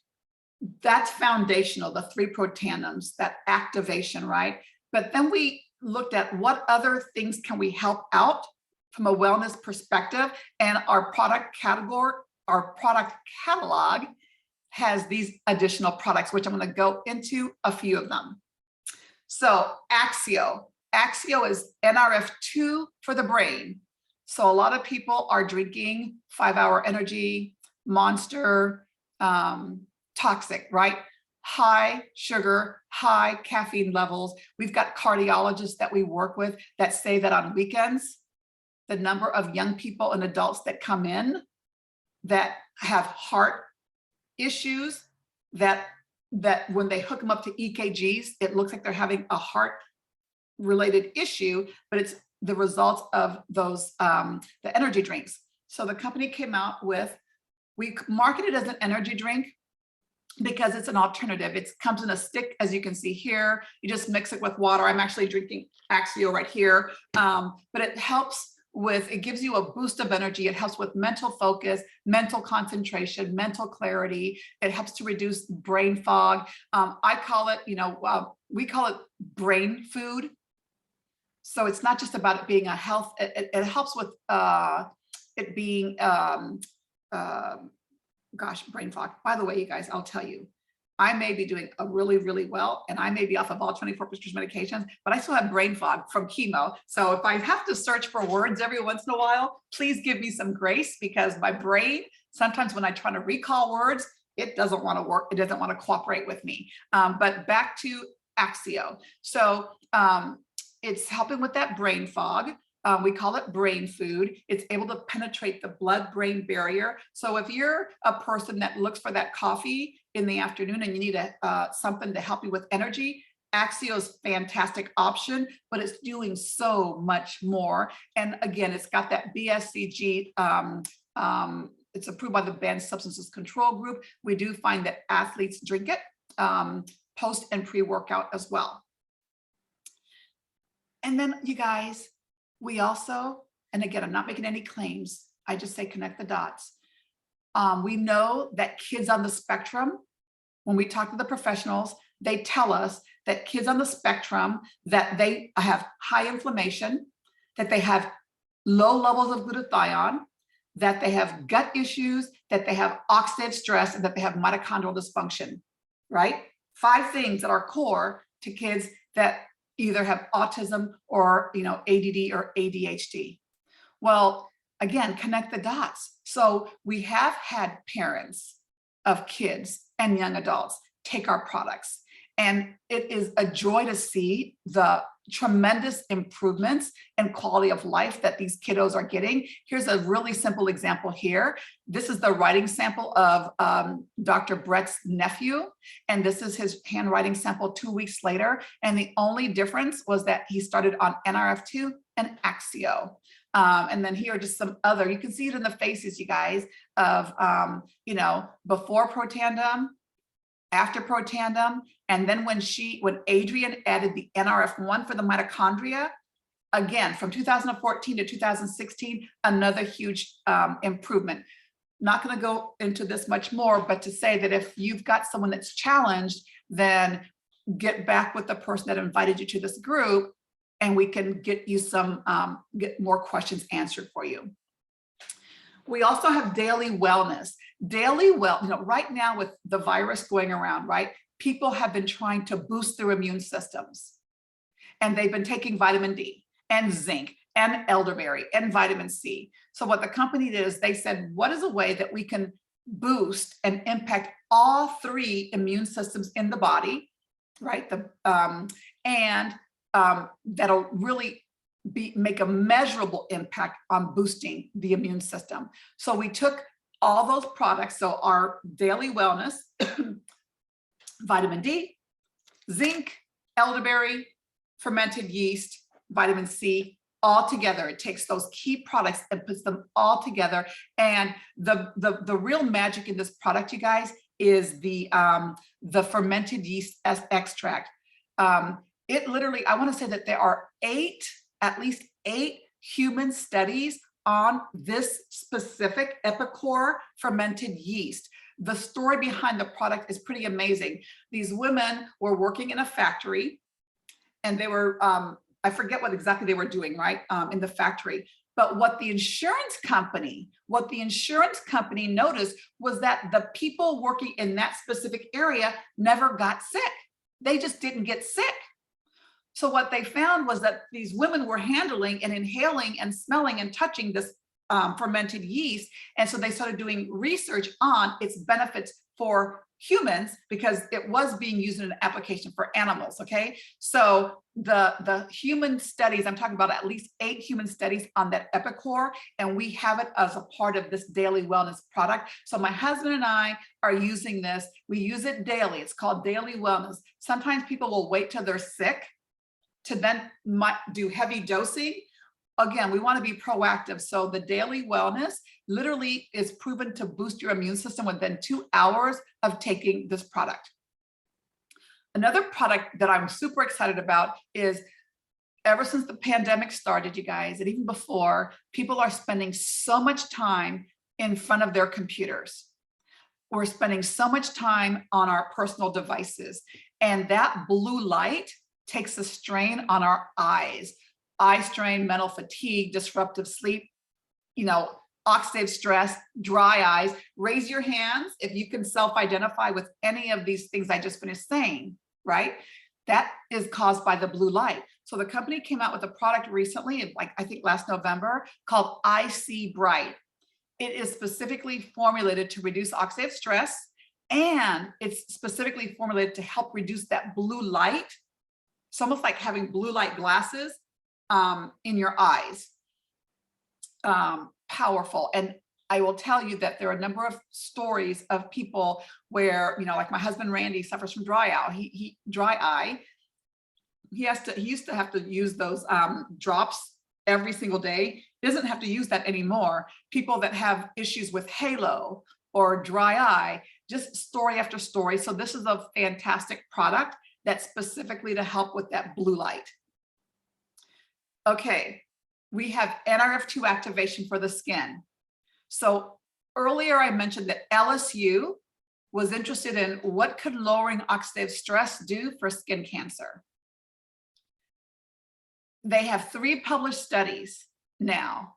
that's foundational, the 3 Protandims, that activation, right? But then we looked at what other things can we help out from a wellness perspective, and our product category, our product catalog has these additional products, which I'm going to go into a few of them. So Axio is Nrf2 for the brain. So a lot of people are drinking 5-Hour Energy, Monster, toxic, right? High sugar, high caffeine levels. We've got cardiologists that we work with that say that on weekends, the number of young people and adults that come in that have heart issues, that when they hook them up to EKGs, it looks like they're having a heart related issue, but it's the results of those, the energy drinks. So the company came out with, we market it as an energy drink because it's an alternative. It comes in a stick, as you can see here. You just mix it with water. I'm actually drinking Axio right here, but it helps with, it gives you a boost of energy. It helps with mental focus, mental concentration, mental clarity. It helps to reduce brain fog. I call it, we call it brain food. So it's not just about it being a health, it helps with it being, gosh, brain fog. By the way, you guys, I'll tell you, I may be doing really, really well, and I may be off of all 24 prescription medications, but I still have brain fog from chemo. So if I have to search for words every once in a while, please give me some grace, because my brain, sometimes when I try to recall words, it doesn't want to work. It doesn't want to cooperate with me. But back to Axio. So it's helping with that brain fog. We call it brain food. It's able to penetrate the blood-brain barrier. So if you're a person that looks for that coffee in the afternoon and you need something to help you with energy, Axio is a fantastic option, but it's doing so much more. And again, it's got that BSCG, it's approved by the Banned Substances Control Group. We do find that athletes drink it post and pre-workout as well. And then you guys, we also, and again, I'm not making any claims, I just say connect the dots. We know that kids on the spectrum, when we talk to the professionals, they tell us that kids on the spectrum, that they have high inflammation, that they have low levels of glutathione, that they have gut issues, that they have oxidative stress, and that they have mitochondrial dysfunction, right? 5 things that are core to kids that either have autism or ADD or ADHD. Well, again, connect the dots. So we have had parents of kids and young adults take our products, and it is a joy to see the tremendous improvements in quality of life that these kiddos are getting. Here's a really simple example here. This is the writing sample of Dr. Brett's nephew, and this is his handwriting sample 2 weeks later. And the only difference was that he started on Nrf2 and Axio. And then here are just some other, you can see it in the faces, you guys, of, before Protandim, after Protandim, and then when Adrienne added the Nrf1 for the mitochondria, again, from 2014 to 2016, another huge improvement. Not going to go into this much more, but to say that if you've got someone that's challenged, then get back with the person that invited you to this group, and we can get you some, get more questions answered for you. We also have daily wellness. Right now with the virus going around, right? People have been trying to boost their immune systems, and they've been taking vitamin D and zinc and elderberry and vitamin C. So what the company did is they said, what is a way that we can boost and impact all 3 immune systems in the body, right? That'll really make a measurable impact on boosting the immune system. So we took all those products, so our daily wellness, vitamin D, zinc, elderberry, fermented yeast, vitamin C, all together. It takes those key products and puts them all together. And the real magic in this product, you guys, is the fermented yeast extract. It literally, I want to say that there are at least eight human studies on this specific Epicor fermented yeast. The story behind the product is pretty amazing. These women were working in a factory, and they were, I forget what exactly they were doing, right, in the factory. But what the insurance company noticed was that the people working in that specific area never got sick. They just didn't get sick. So what they found was that these women were handling and inhaling and smelling and touching this fermented yeast. And so they started doing research on its benefits for humans, because it was being used in an application for animals. Okay, so the human studies, I'm talking about at least 8 human studies on that Epicor, and we have it as a part of this daily wellness product. So my husband and I are using this. We use it daily. It's called daily wellness. Sometimes people will wait till they're sick to then do heavy dosing. Again, we want to be proactive. So the daily wellness literally is proven to boost your immune system within 2 hours of taking this product. Another product that I'm super excited about is, ever since the pandemic started, you guys, and even before, people are spending so much time in front of their computers. We're spending so much time on our personal devices, and that blue light takes a strain on our eyes. Eye strain, mental fatigue, disruptive sleep, oxidative stress, dry eyes. Raise your hands if you can self-identify with any of these things I just finished saying, right? That is caused by the blue light. So the company came out with a product recently, like I think last November, called IC Bright. It is specifically formulated to reduce oxidative stress, and it's specifically formulated to help reduce that blue light. It's almost like having blue light glasses in your eyes. Powerful. And I will tell you that there are a number of stories of people where, like my husband Randy suffers from dry eye. He used to have to use those drops every single day. He doesn't have to use that anymore. People that have issues with halo or dry eye, just story after story. So this is a fantastic product that's specifically to help with that blue light. Okay, we have Nrf2 activation for the skin. So earlier I mentioned that LSU was interested in what could lowering oxidative stress do for skin cancer. They have 3 published studies now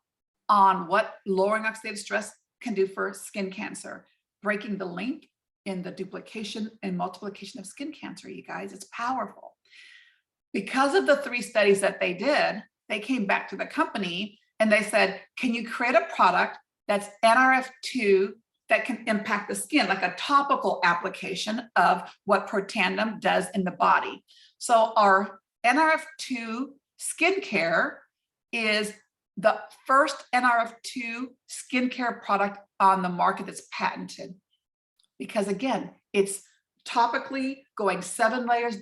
on what lowering oxidative stress can do for skin cancer, breaking the link in the duplication and multiplication of skin cancer, you guys. It's powerful. Because of the 3 studies that they did, they came back to the company and they said, can you create a product that's Nrf2 that can impact the skin, like a topical application of what Protandim does in the body? So our Nrf2 skincare is the first Nrf2 skincare product on the market that's patented. Because again, it's topically going 7 layers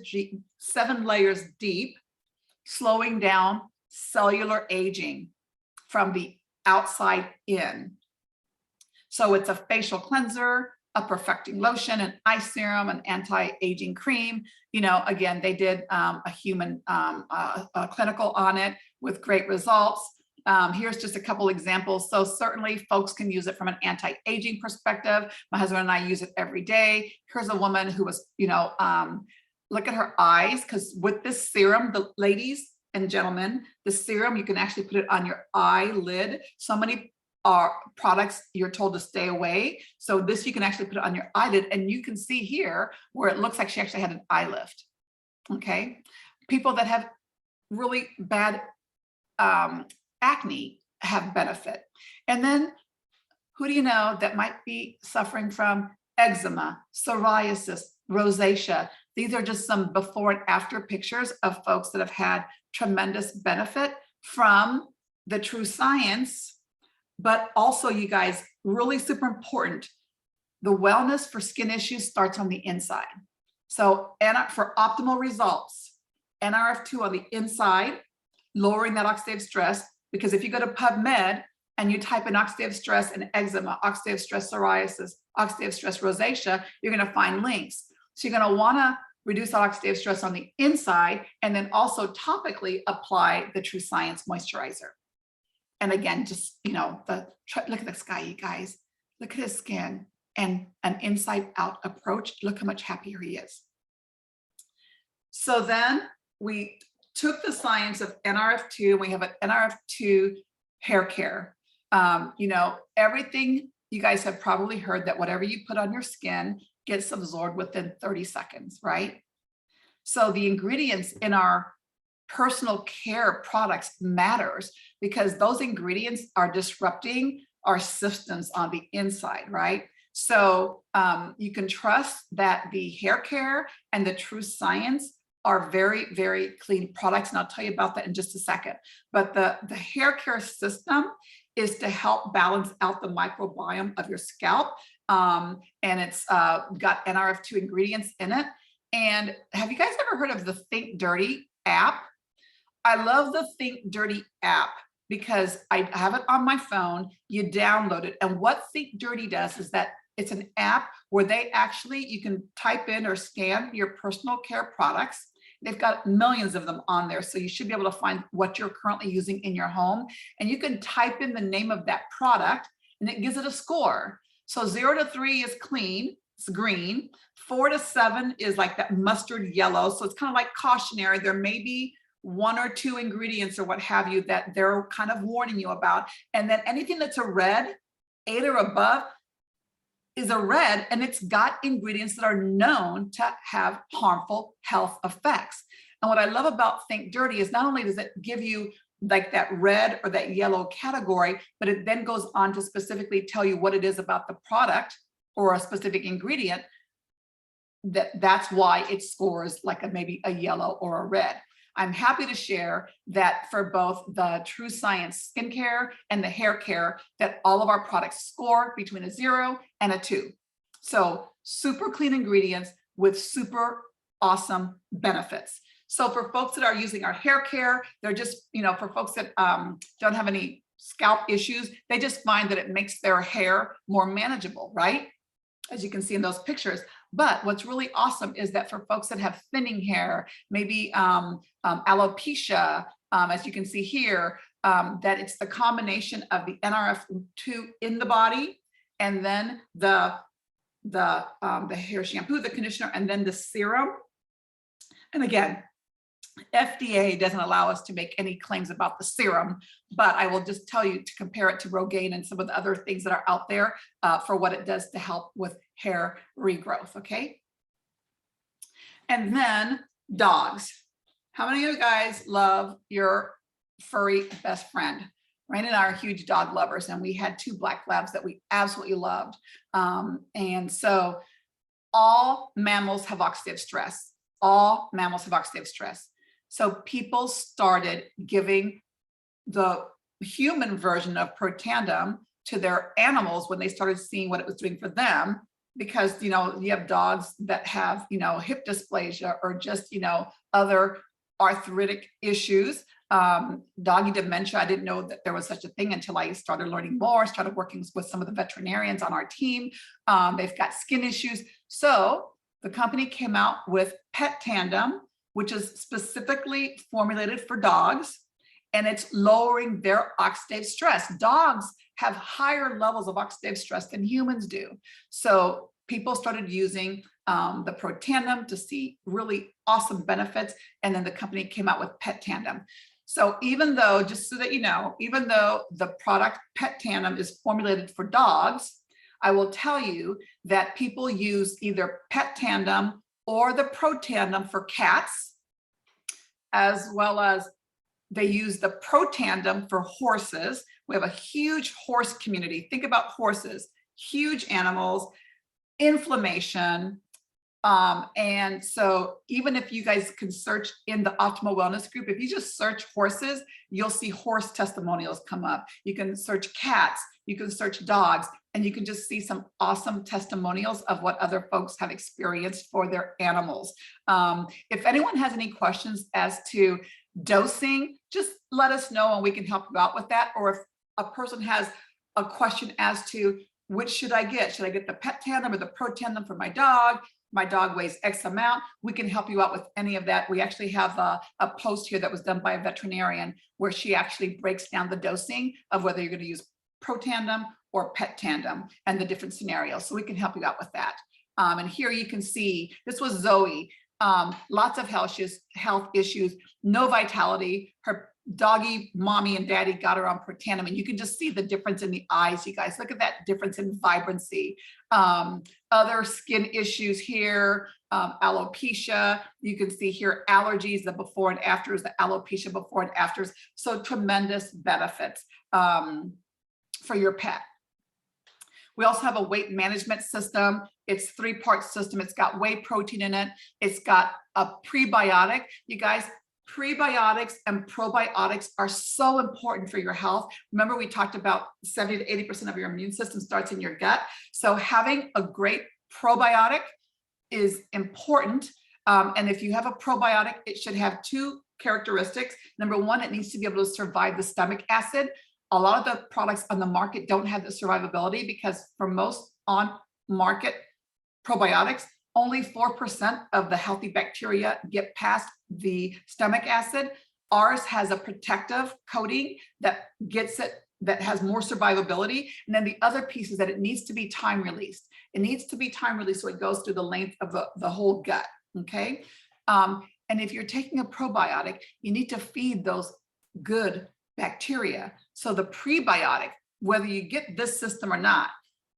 deep, slowing down cellular aging from the outside in. So it's a facial cleanser, a perfecting lotion, an eye serum, an anti-aging cream. Again, they did a human clinical on it with great results. Here's just a couple examples. So certainly folks can use it from an anti-aging perspective. My husband and I use it every day. Here's a woman who was, look at her eyes, because with this serum, the ladies and gentlemen, the serum, you can actually put it on your eyelid. So many products you're told to stay away. So this, you can actually put it on your eyelid, and you can see here where it looks like she actually had an eye lift. Okay. People that have really bad acne have benefit. And then who do you know that might be suffering from eczema, psoriasis, rosacea? These are just some before and after pictures of folks that have had tremendous benefit from the true science. But also, you guys, really super important, the wellness for skin issues starts on the inside. So for optimal results, Nrf2 on the inside, lowering that oxidative stress, because if you go to Pubmed and you type in oxidative stress and eczema, oxidative stress psoriasis, oxidative stress rosacea, you're going to find links. So you're going to want to reduce oxidative stress on the inside, and then also topically apply the True Science Moisturizer. And again, just, you know, look at the sky, you guys. Look at his skin and an inside out approach. Look how much happier he is. So then we took the science of Nrf2, and we have an Nrf2 hair care. You know, everything you guys have probably heard that whatever you put on your skin gets absorbed within 30 seconds, right? So the ingredients in our personal care products matters because those ingredients are disrupting our systems on the inside, right? So you can trust that the hair care and the True Science are very, very clean products. And I'll tell you about that in just a second. But the hair care system is to help balance out the microbiome of your scalp. And it's got Nrf2 ingredients in it. And have you guys ever heard of the Think Dirty app? I love the Think Dirty app because I have it on my phone. You download it. And what Think Dirty does is that it's an app where they actually, you can type in or scan your personal care products. They've got millions of them on there. So you should be able to find what you're currently using in your home. And you can type in the name of that product and it gives it a score. So 0 to 3 is clean, it's green. 4 to 7 is like that mustard yellow. So it's kind of like cautionary. There may be 1 or 2 ingredients or what have you that they're kind of warning you about. And then anything that's a red, 8 or above, is a red, and it's got ingredients that are known to have harmful health effects. And what I love about Think Dirty is not only does it give you like that red or that yellow category, but it then goes on to specifically tell you what it is about the product or a specific ingredient that's why it scores like maybe a yellow or a red. I'm happy to share that for both the True Science skincare and the hair care, that all of our products score between a 0 and a 2. So super clean ingredients with super awesome benefits. So for folks that are using our hair care, they're just, you know, for folks that don't have any scalp issues, they just find that it makes their hair more manageable, right? As you can see in those pictures. But what's really awesome is that for folks that have thinning hair, maybe alopecia, as you can see here, that it's the combination of the Nrf2 in the body, and then the hair shampoo, the conditioner, and then the serum. And again, FDA doesn't allow us to make any claims about the serum, but I will just tell you to compare it to Rogaine and some of the other things that are out there for what it does to help with hair regrowth, okay? And then dogs. How many of you guys love your furry best friend? Rain and I are huge dog lovers, and we had 2 black labs that we absolutely loved. And so all mammals have oxidative stress. All mammals have oxidative stress. So people started giving the human version of Protandim to their animals when they started seeing what it was doing for them, because, you know, you have dogs that have, you know, hip dysplasia or just, you know, other arthritic issues, doggy dementia. I didn't know that there was such a thing until I started learning more, started working with some of the veterinarians on our team. They've got skin issues. So the company came out with Pet Tandem, which is specifically formulated for dogs, and it's lowering their oxidative stress. Dogs have higher levels of oxidative stress than humans do. So people started using the Protandim to see really awesome benefits, and then the company came out with Pet Tandem. So even though, just so that you know, even though the product Pet Tandem is formulated for dogs, I will tell you that people use either Pet Tandem or the Protandim for cats, as well as they use the Protandim for horses. We have a huge horse community. Think about horses, huge animals, inflammation. And so even if you guys can search in the Optimal Wellness group, if you just search horses, you'll see horse testimonials come up. You can search cats, you can search dogs, and you can just see some awesome testimonials of what other folks have experienced for their animals. If anyone has any questions as to dosing, just let us know and we can help you out with that. Or if a person has a question as to which should I get the Pet Tandem or the Protandim for my dog, my dog weighs X amount. We can help you out with any of that. We actually have a post here that was done by a veterinarian where she actually breaks down the dosing of whether you're going to use Protandim or Pet Tandem and the different scenarios. So we can help you out with that. And here you can see, this was Zoe. Lots of health issues, no vitality. Her doggy mommy and daddy got her on Protandim, and you can just see the difference in the eyes. You guys look at that difference in vibrancy. Other skin issues here, alopecia. You can see here allergies, the before and afters, the alopecia before and afters. So tremendous benefits for your pet. We also have a weight management system. It's a 3-part system. It's got whey protein in it. It's got a prebiotic. You guys, prebiotics and probiotics are so important for your health. Remember, we talked about 70 to 80% of your immune system starts in your gut. So having a great probiotic is important. And if you have a probiotic, it should have 2 characteristics. Number 1, it needs to be able to survive the stomach acid. A lot of the products on the market don't have the survivability because for most on-market probiotics, only 4% of the healthy bacteria get past the stomach acid. Ours has a protective coating that gets it, that has more survivability. And then the other piece is that it needs to be time released. It needs to be time released so it goes through the length of the whole gut, okay? And if you're taking a probiotic, you need to feed those good bacteria. So the prebiotic, whether you get this system or not,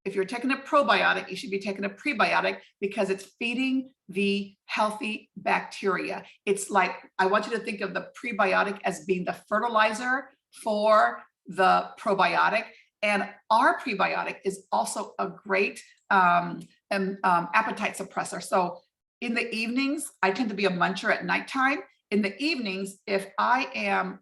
if you're taking a probiotic, you should be taking a prebiotic because it's feeding the healthy bacteria. It's like, I want you to think of the prebiotic as being the fertilizer for the probiotic. And our prebiotic is also a great appetite suppressor. So in the evenings, I tend to be a muncher at nighttime. In the evenings, if I am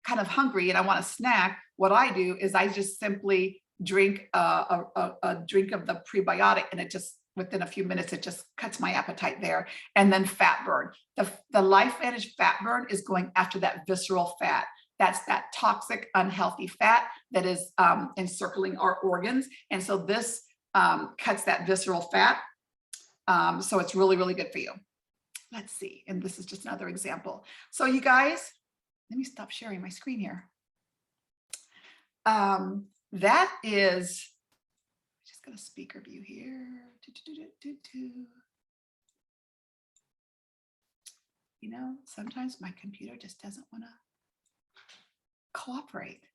kind of hungry and I want a snack, what I do is I just simply drink a drink of the prebiotic, and it just, within a few minutes, it just cuts my appetite there. And then fat burn. The LifeVantage fat burn is going after that visceral fat. That's that toxic, unhealthy fat that is encircling our organs. And so this cuts that visceral fat. So it's really, really good for you. Let's see. And this is just another example. So you guys, let me stop sharing my screen here. That is, just going to speaker view here. You know, sometimes my computer just doesn't want to cooperate.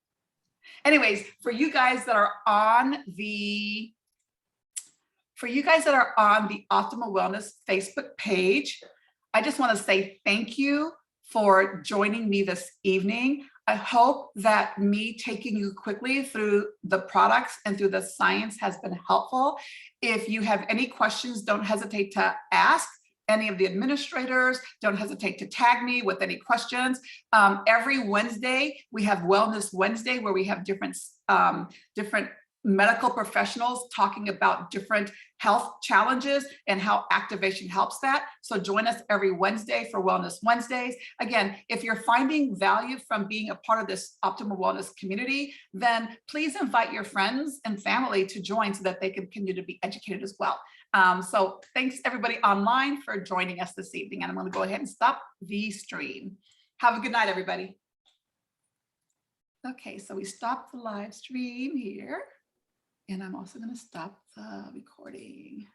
Anyways, for you guys that are on the Optimal Wellness Facebook page, I just want to say thank you for joining me this evening. I hope that me taking you quickly through the products and through the science has been helpful. If you have any questions, don't hesitate to ask any of the administrators. Don't hesitate to tag me with any questions. Every Wednesday, we have Wellness Wednesday, where we have different medical professionals talking about different health challenges and how activation helps that. So join us every Wednesday for Wellness Wednesdays. Again, if you're finding value from being a part of this Optimal Wellness community, then please invite your friends and family to join so that they can continue to be educated as well. So thanks everybody online for joining us this evening. And I'm going to go ahead and stop the stream. Have a good night, everybody. Okay, so we stopped the live stream here. And I'm also going to stop the recording.